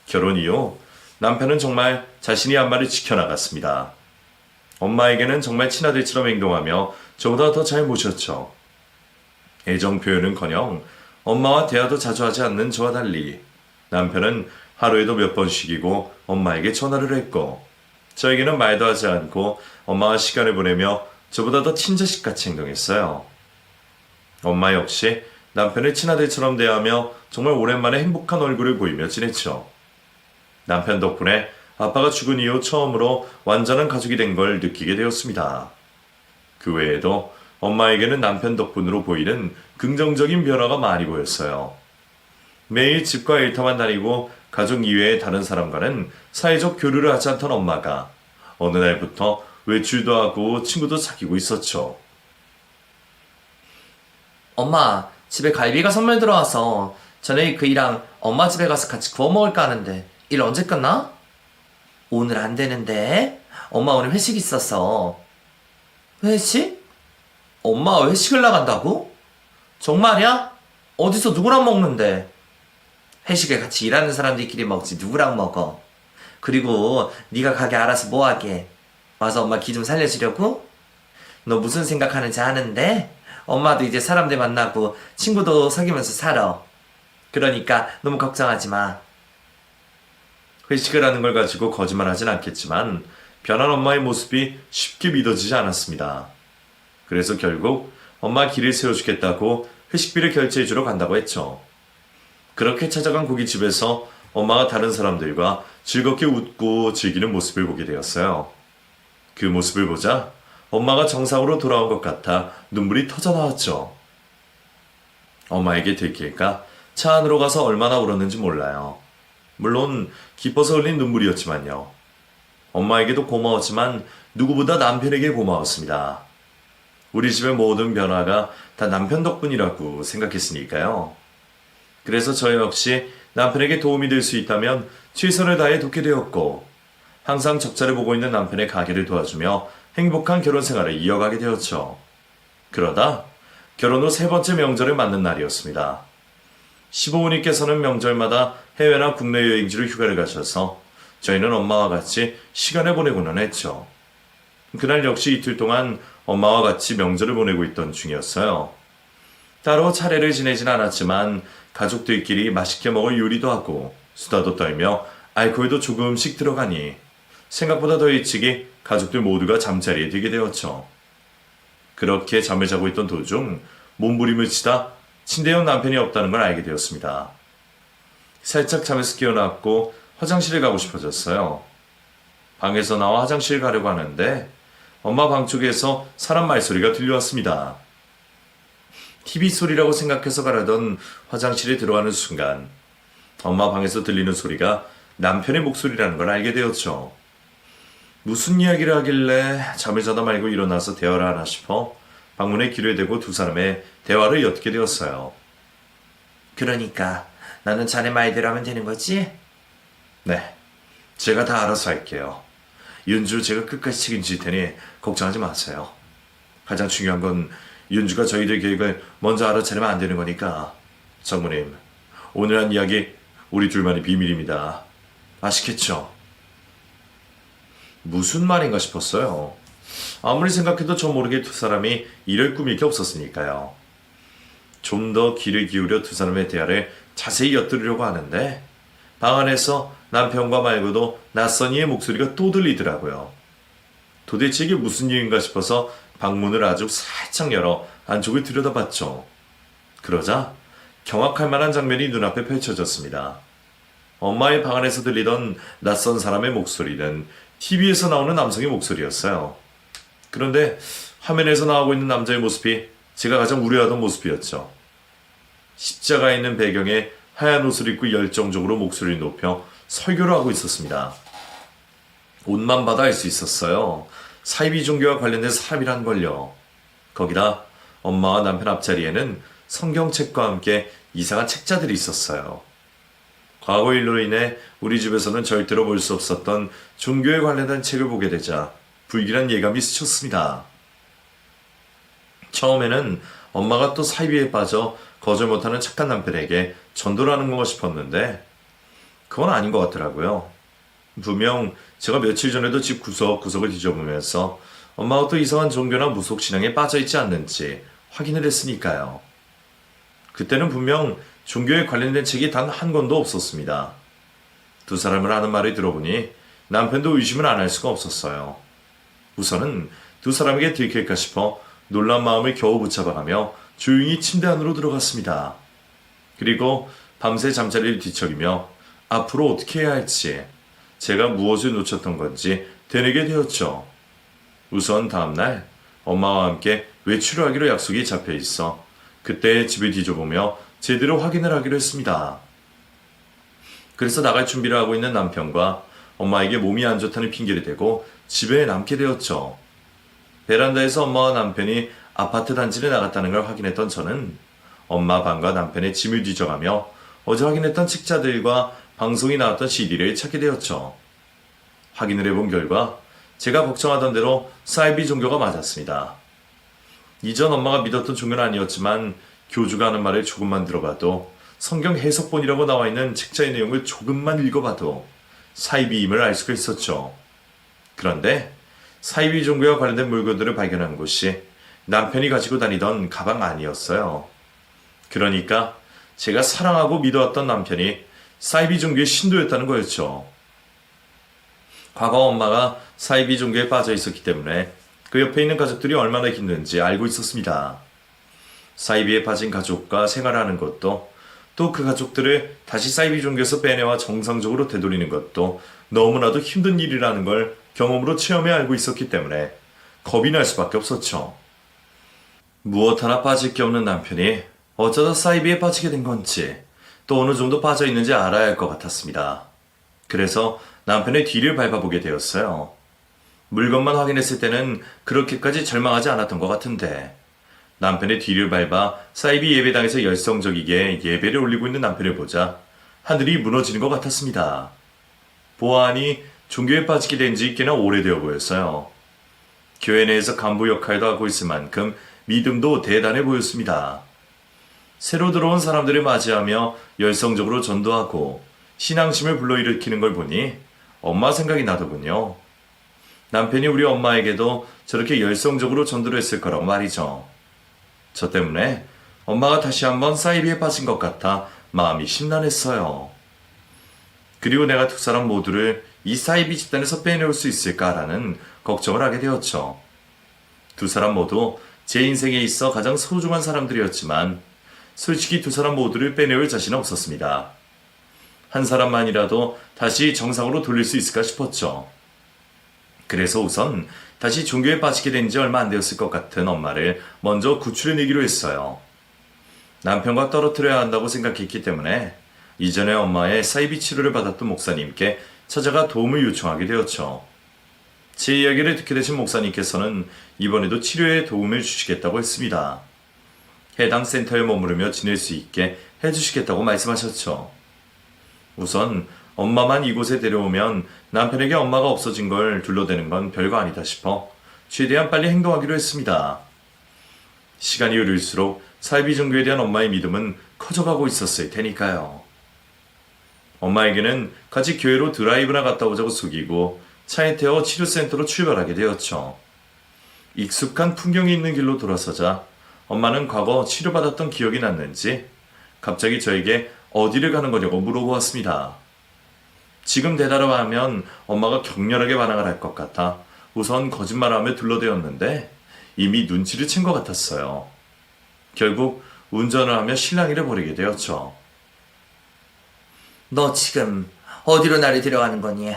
결혼 이후 남편은 정말 자신이 한 말을 지켜나갔습니다. 엄마에게는 정말 친아들처럼 행동하며 저보다 더 잘 모셨죠. 애정 표현은커녕 엄마와 대화도 자주 하지 않는 저와 달리 남편은 하루에도 몇 번씩이고 엄마에게 전화를 했고 저에게는 말도 하지 않고 엄마와 시간을 보내며 저보다 더 친자식같이 행동했어요. 엄마 역시 남편을 친아들처럼 대하며 정말 오랜만에 행복한 얼굴을 보이며 지냈죠. 남편 덕분에 아빠가 죽은 이후 처음으로 완전한 가족이 된 걸 느끼게 되었습니다. 그 외에도 엄마에게는 남편 덕분으로 보이는 긍정적인 변화가 많이 보였어요. 매일 집과 일터만 다니고 가족 이외의 다른 사람과는 사회적 교류를 하지 않던 엄마가 어느 날부터 외출도 하고 친구도 사귀고 있었죠. 엄마, 집에 갈비가 선물 들어와서 저녁에 그이랑 엄마 집에 가서 같이 구워 먹을까 하는데 일 언제 끝나? 오늘 안 되는데. 엄마 오늘 회식 있었어. 회식? 엄마가 회식을 나간다고? 정말이야? 어디서 누구랑 먹는데? 회식을 같이 일하는 사람들끼리 먹지 누구랑 먹어? 그리고 네가 가게 알아서 뭐하게? 와서 엄마 기 좀 살려주려고? 너 무슨 생각하는지 아는데? 엄마도 이제 사람들 만나고 친구도 사귀면서 살아. 그러니까 너무 걱정하지 마. 회식을 하는 걸 가지고 거짓말하진 않겠지만 변한 엄마의 모습이 쉽게 믿어지지 않았습니다. 그래서 결국 엄마 길을 세워주겠다고 회식비를 결제해주러 간다고 했죠. 그렇게 찾아간 고깃집에서 엄마가 다른 사람들과 즐겁게 웃고 즐기는 모습을 보게 되었어요. 그 모습을 보자 엄마가 정상으로 돌아온 것 같아 눈물이 터져 나왔죠. 엄마에게 들킬까 차 안으로 가서 얼마나 울었는지 몰라요. 물론 기뻐서 흘린 눈물이었지만요. 엄마에게도 고마웠지만 누구보다 남편에게 고마웠습니다. 우리 집의 모든 변화가 다 남편 덕분이라고 생각했으니까요. 그래서 저 역시 남편에게 도움이 될 수 있다면 최선을 다해 돕게 되었고 항상 적자를 보고 있는 남편의 가게를 도와주며 행복한 결혼 생활을 이어가게 되었죠. 그러다 결혼 후 세 번째 명절을 맞는 날이었습니다. 시부모님께서는 명절마다 해외나 국내 여행지로 휴가를 가셔서 저희는 엄마와 같이 시간을 보내고는 했죠. 그날 역시 이틀 동안 엄마와 같이 명절을 보내고 있던 중이었어요. 따로 차례를 지내진 않았지만 가족들끼리 맛있게 먹을 요리도 하고 수다도 떨며 알코올도 조금씩 들어가니 생각보다 더 일찍이 가족들 모두가 잠자리에 들게 되었죠. 그렇게 잠을 자고 있던 도중 몸부림을 치다 침대에 남편이 없다는 걸 알게 되었습니다. 살짝 잠에서 깨어났고 화장실에 가고 싶어졌어요. 방에서 나와 화장실 가려고 하는데 엄마 방 쪽에서 사람 말소리가 들려왔습니다. TV 소리라고 생각해서 가려던 화장실에 들어가는 순간 엄마 방에서 들리는 소리가 남편의 목소리라는 걸 알게 되었죠. 무슨 이야기를 하길래 잠을 자다 말고 일어나서 대화를 하나 싶어 방문에 귀를 대고 두 사람의 대화를 엿게 되었어요. 그러니까 나는 자네 말대로 하면 되는 거지? 네, 제가 다 알아서 할게요. 윤주 제가 끝까지 책임질 테니 걱정하지 마세요. 가장 중요한 건 윤주가 저희들 계획을 먼저 알아차리면 안 되는 거니까. 장모님, 오늘 한 이야기 우리 둘만의 비밀입니다. 아시겠죠? 무슨 말인가 싶었어요. 아무리 생각해도 저 모르게 두 사람이 이럴 꾸밀 게 없었으니까요. 좀 더 귀를 기울여 두 사람의 대화를 자세히 엿들으려고 하는데 방 안에서 남편과 말고도 낯선 이의 목소리가 또 들리더라고요. 도대체 이게 무슨 일인가 싶어서 방문을 아주 살짝 열어 안쪽을 들여다봤죠. 그러자 경악할 만한 장면이 눈앞에 펼쳐졌습니다. 엄마의 방 안에서 들리던 낯선 사람의 목소리는 TV에서 나오는 남성의 목소리였어요. 그런데 화면에서 나오고 있는 남자의 모습이 제가 가장 우려하던 모습이었죠. 십자가 있는 배경에 하얀 옷을 입고 열정적으로 목소리를 높여 설교를 하고 있었습니다. 옷만 봐도 알 수 있었어요. 사이비 종교와 관련된 사람이란 걸요. 거기다 엄마와 남편 앞자리에는 성경책과 함께 이상한 책자들이 있었어요. 과거 일로 인해 우리 집에서는 절대로 볼 수 없었던 종교에 관련된 책을 보게 되자 불길한 예감이 스쳤습니다. 처음에는 엄마가 또 사이비에 빠져 거절 못하는 착한 남편에게 전도를 하는 건가 싶었는데 그건 아닌 것 같더라고요. 분명 제가 며칠 전에도 집 구석구석을 뒤져보면서 엄마가 또 이상한 종교나 무속 신앙에 빠져있지 않는지 확인을 했으니까요. 그때는 분명 종교에 관련된 책이 단 한 권도 없었습니다. 두 사람을 하는 말을 들어보니 남편도 의심을 안 할 수가 없었어요. 우선은 두 사람에게 들킬까 싶어 놀란 마음을 겨우 붙잡아가며 조용히 침대 안으로 들어갔습니다. 그리고 밤새 잠자리를 뒤척이며 앞으로 어떻게 해야 할지 제가 무엇을 놓쳤던 건지 되뇌게 되었죠. 우선 다음날 엄마와 함께 외출을 하기로 약속이 잡혀 있어 그때 집을 뒤져보며 제대로 확인을 하기로 했습니다. 그래서 나갈 준비를 하고 있는 남편과 엄마에게 몸이 안 좋다는 핑계를 대고 집에 남게 되었죠. 베란다에서 엄마와 남편이 아파트 단지를 나갔다는 걸 확인했던 저는 엄마 방과 남편의 짐을 뒤져가며 어제 확인했던 책자들과 방송이 나왔던 CD를 찾게 되었죠. 확인을 해본 결과 제가 걱정하던 대로 사이비 종교가 맞았습니다. 이전 엄마가 믿었던 종교는 아니었지만 교주가 하는 말을 조금만 들어봐도 성경 해석본이라고 나와 있는 책자의 내용을 조금만 읽어봐도 사이비임을 알 수가 있었죠. 그런데 사이비 종교와 관련된 물건들을 발견한 곳이 남편이 가지고 다니던 가방 안이었어요. 그러니까 제가 사랑하고 믿어왔던 남편이 사이비 종교의 신도였다는 거였죠. 과거 엄마가 사이비 종교에 빠져 있었기 때문에 그 옆에 있는 가족들이 얼마나 힘든지 알고 있었습니다. 사이비에 빠진 가족과 생활하는 것도 또 그 가족들을 다시 사이비 종교에서 빼내와 정상적으로 되돌리는 것도 너무나도 힘든 일이라는 걸 경험으로 체험해 알고 있었기 때문에 겁이 날 수밖에 없었죠. 무엇 하나 빠질 게 없는 남편이 어쩌다 사이비에 빠지게 된 건지 또 어느 정도 빠져 있는지 알아야 할 것 같았습니다. 그래서 남편의 뒤를 밟아보게 되었어요. 물건만 확인했을 때는 그렇게까지 절망하지 않았던 것 같은데 남편의 뒤를 밟아 사이비 예배당에서 열성적이게 예배를 올리고 있는 남편을 보자 하늘이 무너지는 것 같았습니다. 보아하니 종교에 빠지게 된 지 꽤나 오래되어 보였어요. 교회 내에서 간부 역할도 하고 있을 만큼 믿음도 대단해 보였습니다. 새로 들어온 사람들을 맞이하며 열성적으로 전도하고 신앙심을 불러일으키는 걸 보니 엄마 생각이 나더군요. 남편이 우리 엄마에게도 저렇게 열성적으로 전도를 했을 거라고 말이죠. 저 때문에 엄마가 다시 한번 사이비에 빠진 것 같아 마음이 심란했어요. 그리고 내가 두 사람 모두를 이 사이비 집단에서 빼내올 수 있을까라는 걱정을 하게 되었죠. 두 사람 모두 제 인생에 있어 가장 소중한 사람들이었지만 솔직히 두 사람 모두를 빼내올 자신은 없었습니다. 한 사람만이라도 다시 정상으로 돌릴 수 있을까 싶었죠. 그래서 우선 다시 종교에 빠지게 된 지 얼마 안 되었을 것 같은 엄마를 먼저 구출해내기로 했어요. 남편과 떨어뜨려야 한다고 생각했기 때문에 이전에 엄마의 사이비 치료를 받았던 목사님께 찾아가 도움을 요청하게 되었죠. 제 이야기를 듣게 되신 목사님께서는 이번에도 치료에 도움을 주시겠다고 했습니다. 해당 센터에 머무르며 지낼 수 있게 해주시겠다고 말씀하셨죠. 우선 엄마만 이곳에 데려오면 남편에게 엄마가 없어진 걸 둘러대는 건 별거 아니다 싶어 최대한 빨리 행동하기로 했습니다. 시간이 흐를수록 사이비 종교에 대한 엄마의 믿음은 커져가고 있었을 테니까요. 엄마에게는 같이 교회로 드라이브나 갔다 오자고 속이고 차에 태워 치료센터로 출발하게 되었죠. 익숙한 풍경이 있는 길로 돌아서자 엄마는 과거 치료받았던 기억이 났는지 갑자기 저에게 어디를 가는 거냐고 물어보았습니다. 지금 대답을 하면 엄마가 격렬하게 반항을 할 것 같아 우선 거짓말하며 둘러대었는데 이미 눈치를 챈 것 같았어요. 결국 운전을 하며 실랑이를 벌이게 되었죠. 너 지금 어디로 나를 데려가는 거니?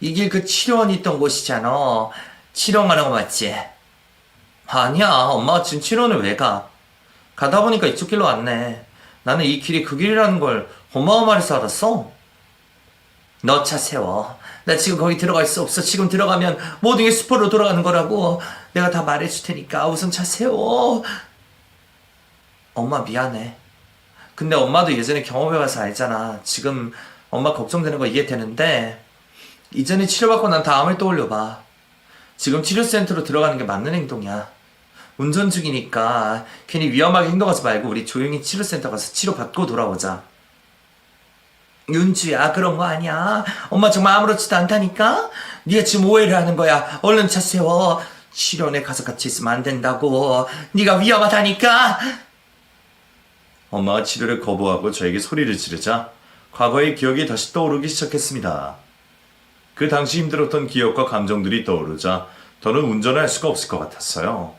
이 길 그 치료원이 있던 곳이잖아. 치료하는 거 맞지? 아니야, 엄마가 지금 치료원을 왜 가? 가다 보니까 이쪽 길로 왔네. 나는 이 길이 그 길이라는 걸 엄마가 말해서 알았어. 너 차 세워. 나 지금 거기 들어갈 수 없어. 지금 들어가면 모든 게 수포로 돌아가는 거라고. 내가 다 말해줄 테니까 우선 차 세워. 엄마 미안해. 근데 엄마도 예전에 경험해봐서 알잖아. 지금 엄마 걱정되는 거 이해되는데 이전에 치료받고 난 다음을 떠올려봐. 지금 치료센터로 들어가는 게 맞는 행동이야. 운전 중이니까 괜히 위험하게 행동하지 말고 우리 조용히 치료센터 가서 치료받고 돌아오자. 윤주야, 그런 거 아니야. 엄마 정말 아무렇지도 않다니까? 네가 지금 오해를 하는 거야. 얼른 차 세워. 치료원에 가서 같이 있으면 안 된다고. 네가 위험하다니까. 엄마가 치료를 거부하고 저에게 소리를 지르자 과거의 기억이 다시 떠오르기 시작했습니다. 그 당시 힘들었던 기억과 감정들이 떠오르자 더는 운전을 할 수가 없을 것 같았어요.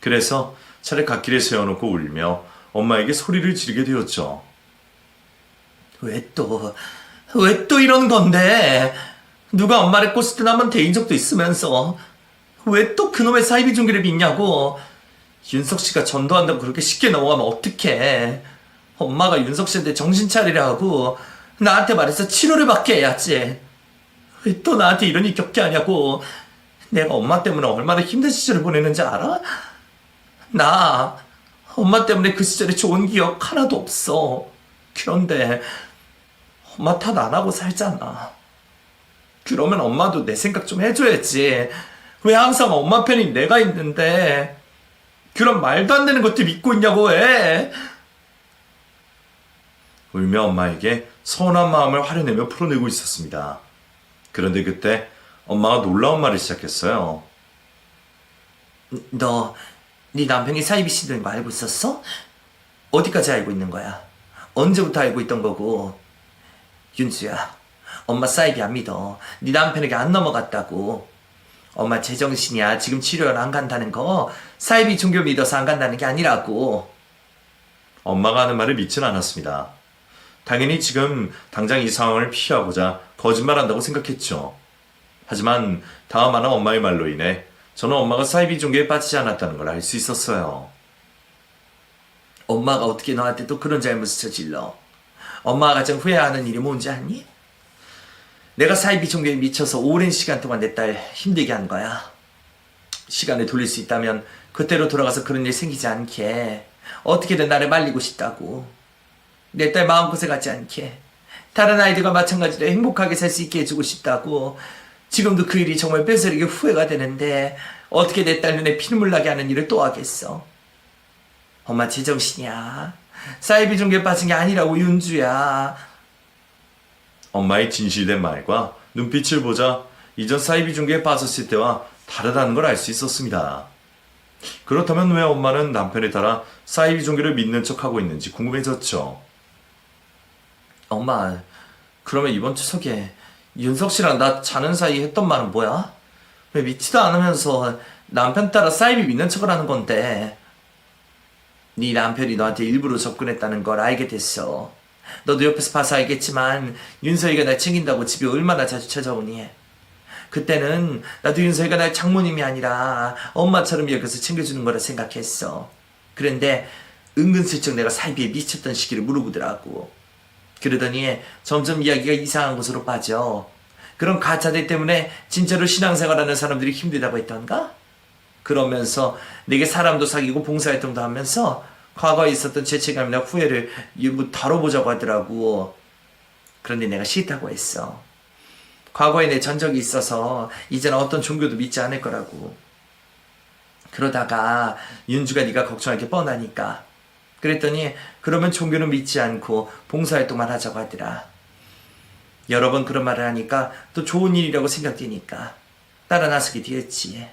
그래서 차를 갓길에 세워놓고 울며 엄마에게 소리를 지르게 되었죠. 왜 또 이러는 건데? 누가 엄마를 꼬실 때 한번 대인 적도 있으면서 왜 또 그놈의 사이비 종교를 믿냐고. 윤석 씨가 전도한다고 그렇게 쉽게 넘어가면 어떡해. 엄마가 윤석 씨한테 정신 차리라고 나한테 말해서 치료를 받게 해야지. 왜 또 나한테 이런 일이 겪게 하냐고. 내가 엄마 때문에 얼마나 힘든 시절을 보내는지 알아? 나 엄마 때문에 그 시절에 좋은 기억 하나도 없어. 그런데 엄마 탓 안 하고 살잖아. 그러면 엄마도 내 생각 좀 해줘야지. 왜 항상 엄마 편인 내가 있는데 그런 말도 안 되는 것들 믿고 있냐고 왜? 울며 엄마에게 서운한 마음을 화려내며 풀어내고 있었습니다. 그런데 그때 엄마가 놀라운 말을 시작했어요. 너, 네 남편이 사이비 씨인 거 알고 있었어? 어디까지 알고 있는 거야? 언제부터 알고 있던 거고? 윤수야, 엄마 사이비 안 믿어. 네 남편에게 안 넘어갔다고. 엄마 제정신이야. 지금 치료를 안 간다는 거 사이비 종교 믿어서 안 간다는 게 아니라고. 엄마가 하는 말을 믿진 않았습니다. 당연히 지금 당장 이 상황을 피하고자 거짓말한다고 생각했죠. 하지만 다음 하나 엄마의 말로 인해 저는 엄마가 사이비 종교에 빠지지 않았다는 걸 알 수 있었어요. 엄마가 어떻게 너한테 또 그런 잘못을 저질러? 엄마가 가장 후회하는 일이 뭔지 아니? 내가 사이비 종교에 미쳐서 오랜 시간 동안 내 딸 힘들게 한 거야. 시간을 돌릴 수 있다면 그때로 돌아가서 그런 일 생기지 않게 어떻게든 나를 말리고 싶다고. 내 딸 마음고생하지 않게 다른 아이들과 마찬가지로 행복하게 살 수 있게 해주고 싶다고. 지금도 그 일이 정말 뼈저리게 후회가 되는데 어떻게 내 딸 눈에 피눈물 나게 하는 일을 또 하겠어. 엄마 제정신이야. 사이비 종교에 빠진 게 아니라고 윤주야. 엄마의 진실된 말과 눈빛을 보자 이전 사이비 종교에 빠졌을 때와 다르다는 걸 알 수 있었습니다. 그렇다면 왜 엄마는 남편에 따라 사이비 종교를 믿는 척하고 있는지 궁금해졌죠. 엄마, 그러면 이번 추석에 윤석 씨랑 나 자는 사이에 했던 말은 뭐야? 왜 믿지도 않으면서 남편 따라 사이비 믿는 척을 하는 건데? 네 남편이 너한테 일부러 접근했다는 걸 알게 됐어. 너도 옆에서 봐서 알겠지만 윤서이가 날 챙긴다고 집에 얼마나 자주 찾아오니. 그때는 나도 윤서이가 날 장모님이 아니라 엄마처럼 여겨서 챙겨주는 거라 생각했어. 그런데 은근슬쩍 내가 사이비에 미쳤던 시기를 물어보더라고. 그러더니 점점 이야기가 이상한 곳으로 빠져. 그런 가짜들 때문에 진짜로 신앙생활하는 사람들이 힘들다고 했던가? 그러면서 내게 사람도 사귀고 봉사활동도 하면서 과거에 있었던 죄책감이나 후회를 다뤄보자고 하더라고. 그런데 내가 싫다고 했어. 과거에 내 전적이 있어서 이제는 어떤 종교도 믿지 않을 거라고. 그러다가 윤주가 네가 걱정할 게 뻔하니까. 그랬더니 그러면 종교는 믿지 않고 봉사활동만 하자고 하더라. 여러 번 그런 말을 하니까 또 좋은 일이라고 생각되니까 따라 나서게 되었지.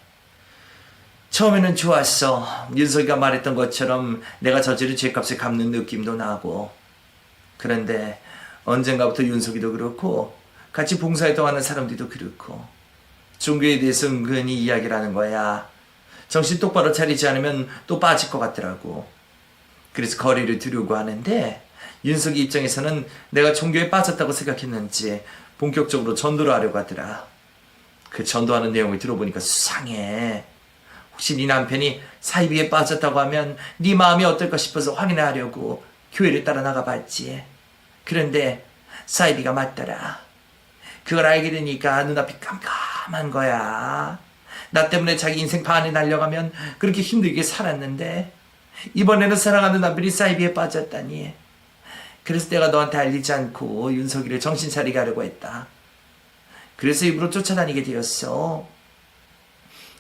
처음에는 좋았어. 윤석이가 말했던 것처럼 내가 저지른 죄값을 갚는 느낌도 나고. 그런데 언젠가부터 윤석이도 그렇고 같이 봉사활동하는 사람들도 그렇고 종교에 대해서 은근히 이야기를 하는 거야. 정신 똑바로 차리지 않으면 또 빠질 것 같더라고. 그래서 거리를 두려고 하는데 윤석이 입장에서는 내가 종교에 빠졌다고 생각했는지 본격적으로 전도를 하려고 하더라. 그 전도하는 내용을 들어보니까 수상해. 혹시 네 남편이 사이비에 빠졌다고 하면 네 마음이 어떨까 싶어서 확인하려고 교회를 따라 나가봤지. 그런데 사이비가 맞더라. 그걸 알게 되니까 눈앞이 깜깜한 거야. 나 때문에 자기 인생 반에 날려가면 그렇게 힘들게 살았는데 이번에는 사랑하는 남편이 사이비에 빠졌다니. 그래서 내가 너한테 알리지 않고 윤석이를 정신 차리게 하려고 했다. 그래서 일부러 쫓아다니게 되었어.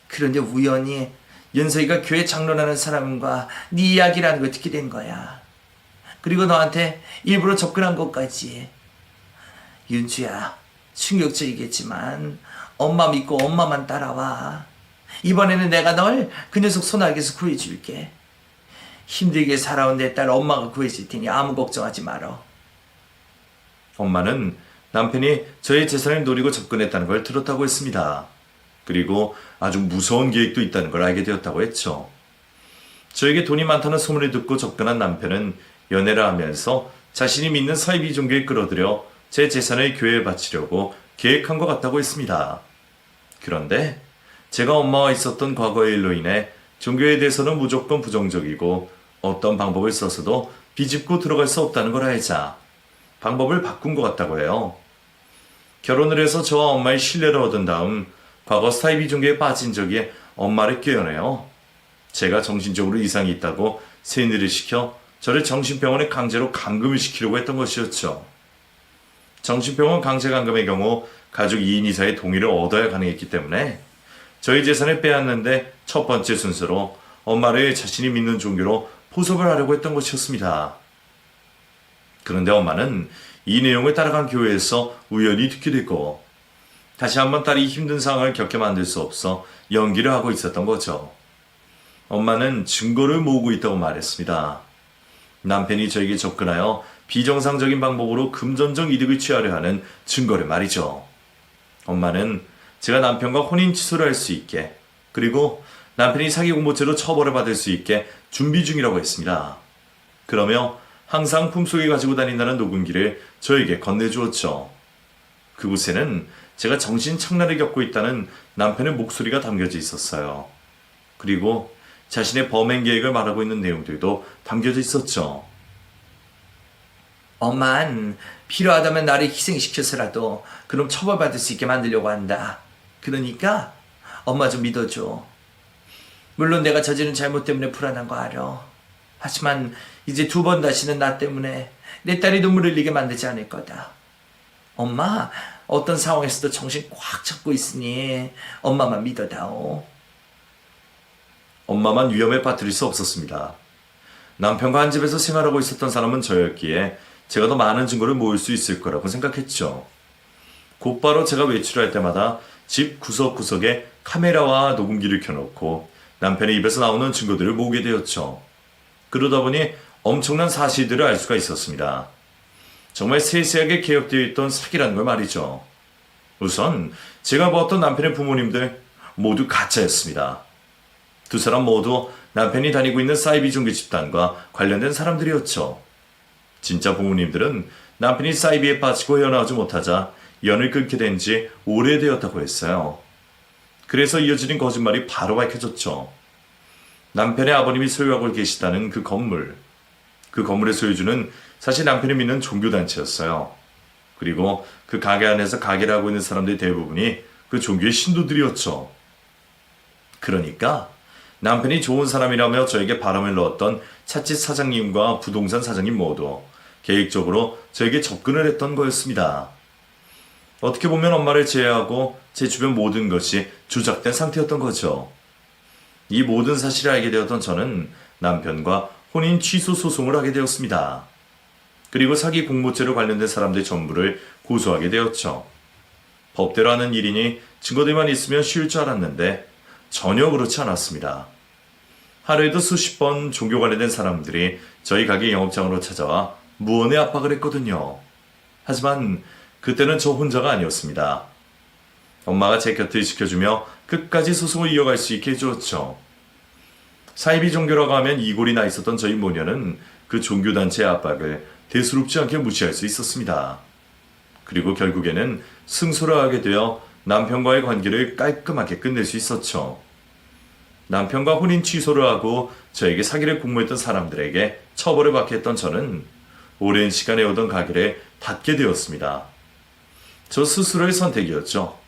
그런데 우연히 윤석이가 교회 장로라는 사람과 네 이야기라는 걸 듣게 된 거야. 그리고 너한테 일부러 접근한 것까지. 윤주야, 충격적이겠지만 엄마 믿고 엄마만 따라와. 이번에는 내가 널 그 녀석 손아귀에서 구해줄게. 힘들게 살아온 내 딸 엄마가 구해줄 테니 아무 걱정하지 말어. 엄마는 남편이 저의 재산을 노리고 접근했다는 걸 들었다고 했습니다. 그리고 아주 무서운 계획도 있다는 걸 알게 되었다고 했죠. 저에게 돈이 많다는 소문을 듣고 접근한 남편은 연애를 하면서 자신이 믿는 사이비 종교에 끌어들여 제 재산을 교회에 바치려고 계획한 것 같다고 했습니다. 그런데 제가 엄마와 있었던 과거의 일로 인해 종교에 대해서는 무조건 부정적이고 어떤 방법을 써서도 비집고 들어갈 수 없다는 걸 알자 방법을 바꾼 것 같다고 해요. 결혼을 해서 저와 엄마의 신뢰를 얻은 다음 과거 사이비 종교에 빠진 적이 엄마를 깨어내요. 제가 정신적으로 이상이 있다고 세뇌를 시켜 저를 정신병원에 강제로 감금을 시키려고 했던 것이었죠. 정신병원 강제 감금의 경우 가족 2인 이상의 동의를 얻어야 가능했기 때문에 저희 재산을 빼앗는데 첫 번째 순서로 엄마를 자신이 믿는 종교로 포섭을 하려고 했던 것이었습니다. 그런데 엄마는 이 내용을 따라간 교회에서 우연히 듣게 됐고 다시 한번 딸이 힘든 상황을 겪게 만들 수 없어 연기를 하고 있었던 거죠. 엄마는 증거를 모으고 있다고 말했습니다. 남편이 저에게 접근하여 비정상적인 방법으로 금전적 이득을 취하려 하는 증거를 말이죠. 엄마는 제가 남편과 혼인 취소를 할 수 있게 그리고 남편이 사기 공모죄로 처벌을 받을 수 있게 준비 중이라고 했습니다. 그러며 항상 품속에 가지고 다닌다는 녹음기를 저에게 건네주었죠. 그곳에는 제가 정신착란을 겪고 있다는 남편의 목소리가 담겨져 있었어요. 그리고 자신의 범행 계획을 말하고 있는 내용들도 담겨져 있었죠. 엄만 필요하다면 나를 희생시켜서라도 그럼 처벌받을 수 있게 만들려고 한다. 그러니까 엄마 좀 믿어줘. 물론 내가 저지른 잘못 때문에 불안한 거 알아. 하지만 이제 2번 다시는 나 때문에 내 딸이 눈물 흘리게 만들지 않을 거다. 엄마 어떤 상황에서도 정신 꽉 잡고 있으니 엄마만 믿어다오. 엄마만 위험에 빠뜨릴 수 없었습니다. 남편과 한 집에서 생활하고 있었던 사람은 저였기에 제가 더 많은 증거를 모을 수 있을 거라고 생각했죠. 곧바로 제가 외출할 때마다 집 구석구석에 카메라와 녹음기를 켜놓고 남편의 입에서 나오는 증거들을 모으게 되었죠. 그러다 보니 엄청난 사실들을 알 수가 있었습니다. 정말 세세하게 개혁되어 있던 사기라는 걸 말이죠. 우선 제가 보았던 남편의 부모님들 모두 가짜였습니다. 두 사람 모두 남편이 다니고 있는 사이비 종교 집단과 관련된 사람들이었죠. 진짜 부모님들은 남편이 사이비에 빠지고 헤어나오지 못하자 연을 끊게 된 지 오래되었다고 했어요. 그래서 이어지는 거짓말이 바로 밝혀졌죠. 남편의 아버님이 소유하고 계시다는 그 건물. 그 건물의 소유주는 사실 남편이 믿는 종교단체였어요. 그리고 그 가게 안에서 가게를 하고 있는 사람들 대부분이 그 종교의 신도들이었죠. 그러니까 남편이 좋은 사람이라며 저에게 바람을 넣었던 찻집 사장님과 부동산 사장님 모두 계획적으로 저에게 접근을 했던 거였습니다. 어떻게 보면 엄마를 제외하고 제 주변 모든 것이 조작된 상태였던 거죠. 이 모든 사실을 알게 되었던 저는 남편과 혼인 취소 소송을 하게 되었습니다. 그리고 사기 공모죄로 관련된 사람들 전부를 고소하게 되었죠. 법대로 하는 일이니 증거들만 있으면 쉬울 줄 알았는데 전혀 그렇지 않았습니다. 하루에도 수십 번 종교 관련된 사람들이 저희 가게 영업장으로 찾아와 무언의 압박을 했거든요. 하지만 그때는 저 혼자가 아니었습니다. 엄마가 제 곁을 지켜주며 끝까지 소송을 이어갈 수 있게 해주었죠. 사이비 종교라고 하면 이골이 나 있었던 저희 모녀는 그 종교단체의 압박을 대수롭지 않게 무시할 수 있었습니다. 그리고 결국에는 승소를 하게 되어 남편과의 관계를 깔끔하게 끝낼 수 있었죠. 남편과 혼인 취소를 하고 저에게 사기를 공모했던 사람들에게 처벌을 받게 했던 저는 오랜 시간 해오던 가게를 닫게 되었습니다. 저 스스로의 선택이었죠.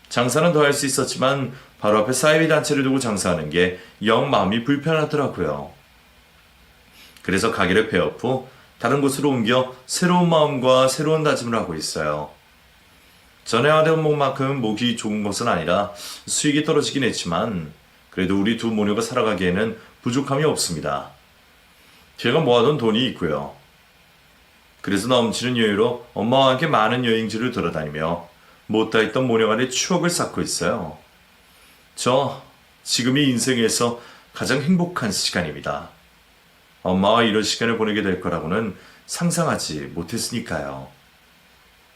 장사는 더 할 수 있었지만 바로 앞에 사이비 단체를 두고 장사하는 게 영 마음이 불편하더라고요. 그래서 가게를 폐업 후 다른 곳으로 옮겨 새로운 마음과 새로운 다짐을 하고 있어요. 전에 하던 목만큼 목이 좋은 것은 아니라 수익이 떨어지긴 했지만 그래도 우리 두 모녀가 살아가기에는 부족함이 없습니다. 제가 모아둔 돈이 있고요. 그래서 넘치는 여유로 엄마와 함께 많은 여행지를 돌아다니며 못다 했던 모녀간의 추억을 쌓고 있어요. 저 지금이 인생에서 가장 행복한 시간입니다. 엄마와 이런 시간을 보내게 될 거라고는 상상하지 못했으니까요.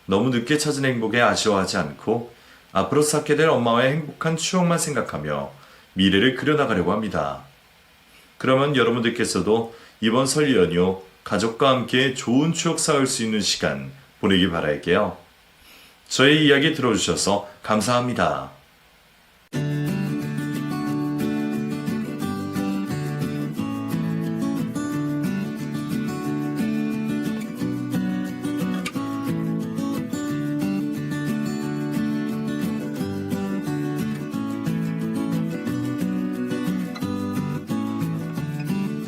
너무 늦게 찾은 행복에 아쉬워하지 않고 앞으로 쌓게 될 엄마와의 행복한 추억만 생각하며 미래를 그려나가려고 합니다. 그러면 여러분들께서도 이번 설 연휴 가족과 함께 좋은 추억 쌓을 수 있는 시간 보내기 바랄게요. 저의 이야기 들어주셔서 감사합니다.